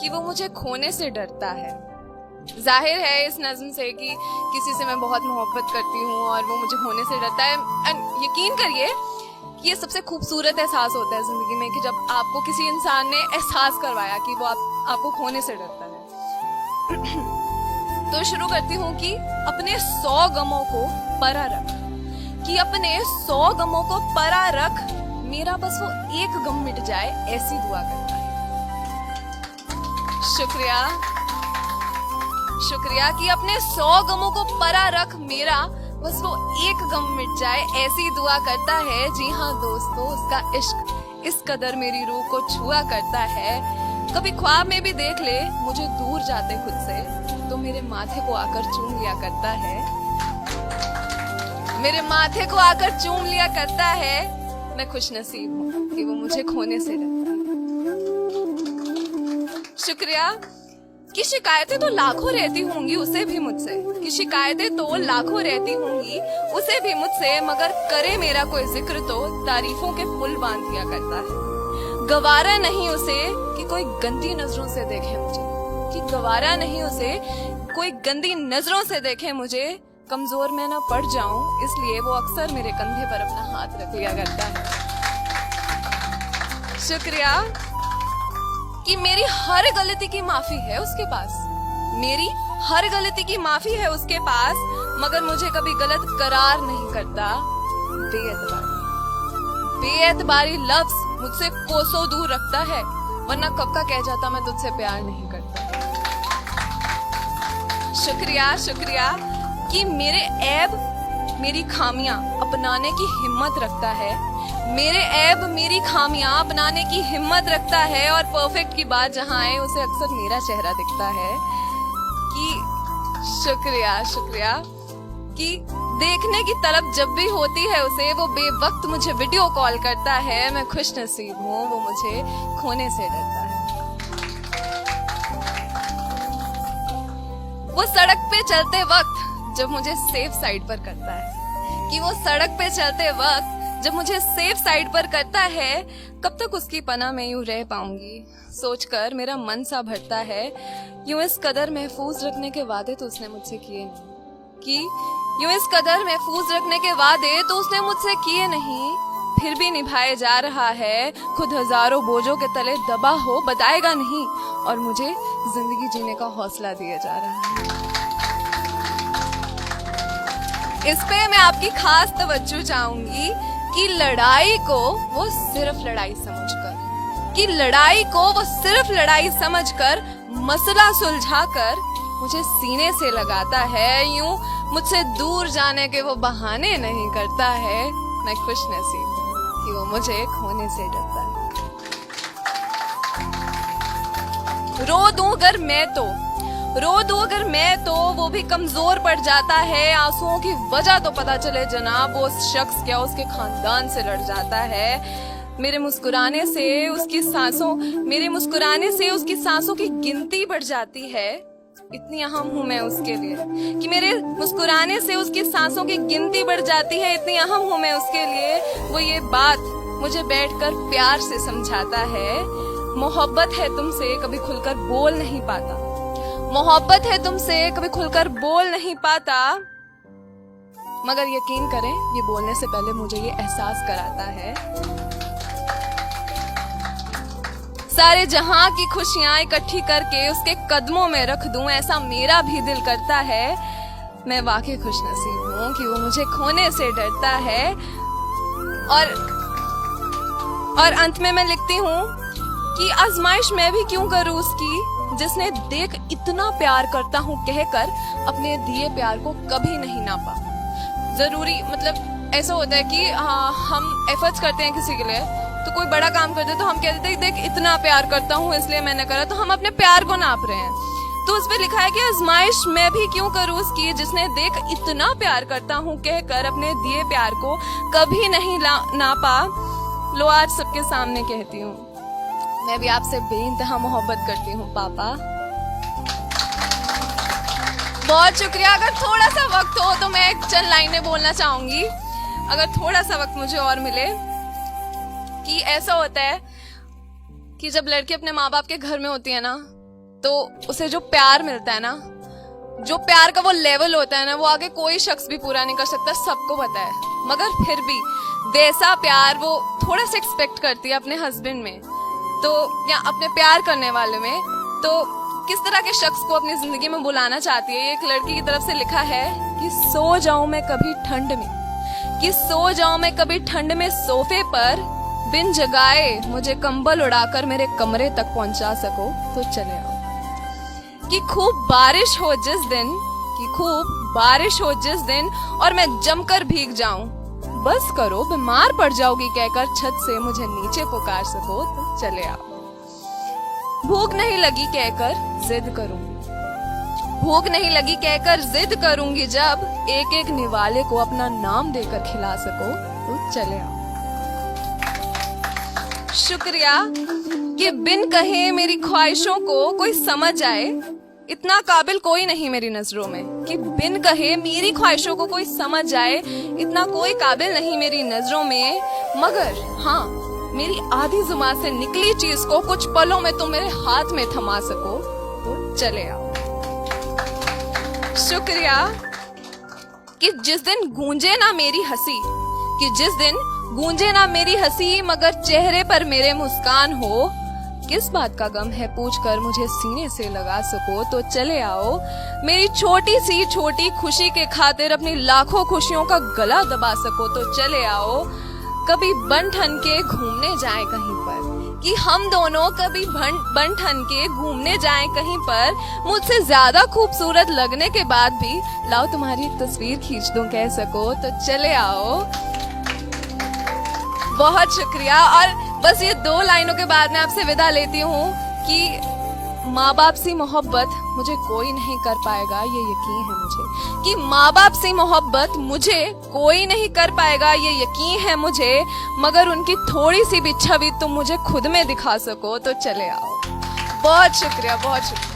कि वो मुझे खोने से डरता है। जाहिर है इस नज़्म से कि किसी से मैं बहुत मोहब्बत करती हूँ और वो मुझे खोने से डरता है। एंड यकीन करिए कि ये सबसे खूबसूरत एहसास होता है जिंदगी में कि जब आपको किसी इंसान ने एहसास करवाया कि वो आपको खोने से डरता है। तो शुरू करती हूँ कि अपने 100 गमों को परा रख, कि अपने 100 गमों को परा रख, मेरा बस वो एक गम मिट जाए ऐसी दुआ करता है। शुक्रिया कि अपने 100 गमों को परा रख, मेरा बस वो एक गम मिट जाए ऐसी दुआ करता है। जी हाँ दोस्तों, उसका इश्क इस कदर मेरी रूह को छुआ करता है। कभी ख्वाब में भी देख ले मुझे दूर जाते खुद से, तो मेरे माथे को आकर चूम लिया करता है। मेरे माथे को आकर चूम लिया करता है। मैं खुश नसीब हूँ कि वो मुझे खोने से डरता है। शुक्रिया कि शिकायतें तो लाखों रहती होंगी उसे भी मुझसे, कि शिकायतें तो लाखों रहती होंगी उसे भी मुझसे, मगर करे मेरा कोई जिक्र तो तारीफों के पुल बांध दिया करता है। गवारा नहीं उसे कि कोई गंदी नजरों से देखे मुझे, कि गवारा नहीं उसे कोई गंदी नजरों से देखे मुझे। कमजोर मैं ना पड़ जाऊं इसलिए वो अक्सर मेरे कंधे पर अपना हाथ रख लिया करता है। शुक्रिया कि मेरी हर गलती की माफी है उसके पास, मेरी हर गलती की माफी है उसके पास, मगर मुझे कभी गलत करार नहीं करता। बेएतबारी लफ्ज मुझसे कोसों दूर रखता है, वरना कब का कह जाता मैं तुझसे प्यार नहीं करता। शुक्रिया कि मेरे ऐब मेरी खामियां अपनाने की हिम्मत रखता है, मेरे ऐब मेरी खामियां अपनाने की हिम्मत रखता है। और परफेक्ट की बात जहां आए उसे अक्सर मेरा चेहरा दिखता है। कि शुक्रिया कि देखने की तलब जब भी होती है उसे, वो बेवक्त मुझे वीडियो कॉल करता है। मैं खुश नसीब हूँ वो मुझे खोने से डरता है। वो सड़क पे चलते वक्त जब मुझे सेफ साइड पर करता है, कि वो सड़क पे चलते वक्त जब मुझे सेफ साइड पर करता है। कब तक उसकी पनाह में यूं रह पाऊंगी सोचकर मेरा मन सा भरता है। यूं इस कदर महफूज रखने के वादे तो उसने मुझसे किए नहीं, कि यूं इस कदर महफूज रखने के वादे तो उसने मुझसे किए नहीं, फिर भी निभाए जा रहा है। खुद हजारों बोझों के तले दबा हो बताएगा नहीं, और मुझे जिंदगी जीने का हौसला दिया जा रहा है। इस पे मैं आपकी खास तवज्जो चाहूंगी कि लड़ाई को वो सिर्फ लड़ाई समझकर, कि लड़ाई को वो सिर्फ लड़ाई समझकर, मसला सुलझाकर मुझे सीने से लगाता है। यूं मुझसे दूर जाने के वो बहाने नहीं करता है। मैं खुश नसीब हूँ कि वो मुझे खोने से डरता है। रो दूं अगर मैं तो वो भी कमजोर पड़ जाता है। आंसुओं की वजह तो पता चले जनाब, वो शख्स क्या उसके खानदान से लड़ जाता है। मेरे मुस्कुराने से उसकी सांसों की गिनती बढ़ जाती है। इतनी अहम हूँ मैं उसके लिए, कि मेरे मुस्कुराने से उसकी सांसों की गिनती बढ़ जाती है। इतनी अहम हूँ मैं उसके लिए। वो ये बात मुझे बैठकर प्यार से समझाता है। मोहब्बत है तुमसे कभी खुलकर बोल नहीं पाता, मोहब्बत है तुमसे कभी खुलकर बोल नहीं पाता, मगर यकीन करें ये बोलने से पहले मुझे ये एहसास कराता है। सारे जहां की खुशियां इकट्ठी करके उसके कदमों में रख दूं, ऐसा मेरा भी दिल करता है। मैं वाकई खुश नसीब हूं कि वो मुझे खोने से डरता है। और अंत में मैं लिखती हूँ कि आजमाइश मैं भी क्यों करूं उसकी, जिसने देख इतना प्यार करता हूँ कहकर अपने दिए प्यार को कभी नहीं नापा। जरूरी मतलब ऐसा होता है कि हाँ, हम एफर्ट्स करते हैं किसी के लिए, तो कोई बड़ा काम करते तो हम कह देते हैं देख इतना प्यार करता हूँ इसलिए मैंने करा, तो हम अपने प्यार को नाप रहे हैं। तो उस पे लिखा है कि आजमाइश मैं भी क्यों करूँ उसकी, जिसने देख इतना प्यार करता हूँ कहकर अपने दिए प्यार को कभी नहीं नापा। लो आज सबके सामने कहती हूँ, मैं भी आपसे बेइंतहा मोहब्बत करती हूँ पापा। बहुत शुक्रिया। अगर थोड़ा सा वक्त हो तो मैं एक चंद लाइनें बोलना चाहूंगी, अगर थोड़ा सा वक्त मुझे और मिले। कि ऐसा होता है कि जब लड़की अपने माँ बाप के घर में होती है ना, तो उसे जो प्यार मिलता है ना, जो प्यार का वो लेवल होता है ना, वो आगे कोई शख्स भी पूरा नहीं कर सकता, सबको पता है। मगर फिर भी वैसा प्यार वो थोड़ा सा एक्सपेक्ट करती है अपने हस्बैंड में, तो या अपने प्यार करने वाले में। तो किस तरह के शख्स को अपनी जिंदगी में बुलाना चाहती है? एक लड़की की तरफ से लिखा है कि सो जाऊं मैं कभी ठंड में, कि सो जाऊं मैं कभी ठंड में सोफे पर, बिन जगाए मुझे कंबल उड़ाकर मेरे कमरे तक पहुंचा सको तो चले आओ। कि खूब बारिश हो जिस दिन, कि खूब बारिश हो जिस दिन और मैं जमकर भीग जाऊं, बस करो बीमार पड़ जाओगी कहकर छत से मुझे नीचे पुकार सको तो चले आओ। भूख नहीं लगी कहकर जिद करूंगी, भूख नहीं लगी कहकर जिद करूंगी, जब एक एक निवाले को अपना नाम देकर खिला सको तो चले आओ। शुक्रिया कि बिन कहे मेरी ख्वाहिशों को कोई समझ आए, इतना काबिल कोई नहीं मेरी नजरों में। कि बिन कहे मेरी ख्वाहिशों को कोई समझ आए, इतना कोई काबिल नहीं मेरी नजरों में। मगर हाँ, मेरी आधी जुबान से निकली चीज को कुछ पलों में तुम मेरे हाथ में थमा सको तो चले आओ। शुक्रिया कि जिस दिन गूंजे ना मेरी हंसी, कि जिस दिन गूंजे ना मेरी हंसी, मगर चेहरे पर मेरे मुस्कान हो। किस बात का गम है पूछकर मुझे सीने से लगा सको तो चले आओ। मेरी छोटी सी छोटी खुशी के खातिर अपनी लाखों खुशियों का गला दबा सको तो चले आओ। कभी बन ठन के घूमने जाएं कहीं पर, कि हम दोनों कभी बन ठन के घूमने जाएं कहीं पर, मुझसे ज्यादा खूबसूरत लगने के बाद भी लाओ तुम्हारी तस्वीर खींच दूं कह सको तो चले आओ। बहुत शुक्रिया। और बस ये 2 लाइनों के बाद मैं आपसे विदा लेती हूँ कि माँ बाप सी मोहब्बत मुझे कोई नहीं कर पाएगा ये यकीन है मुझे, कि माँ बाप सी मोहब्बत मुझे कोई नहीं कर पाएगा ये यकीन है मुझे, मगर उनकी थोड़ी सी भी छवि तुम मुझे खुद में दिखा सको तो चले आओ। बहुत शुक्रिया, बहुत शुक्रिया।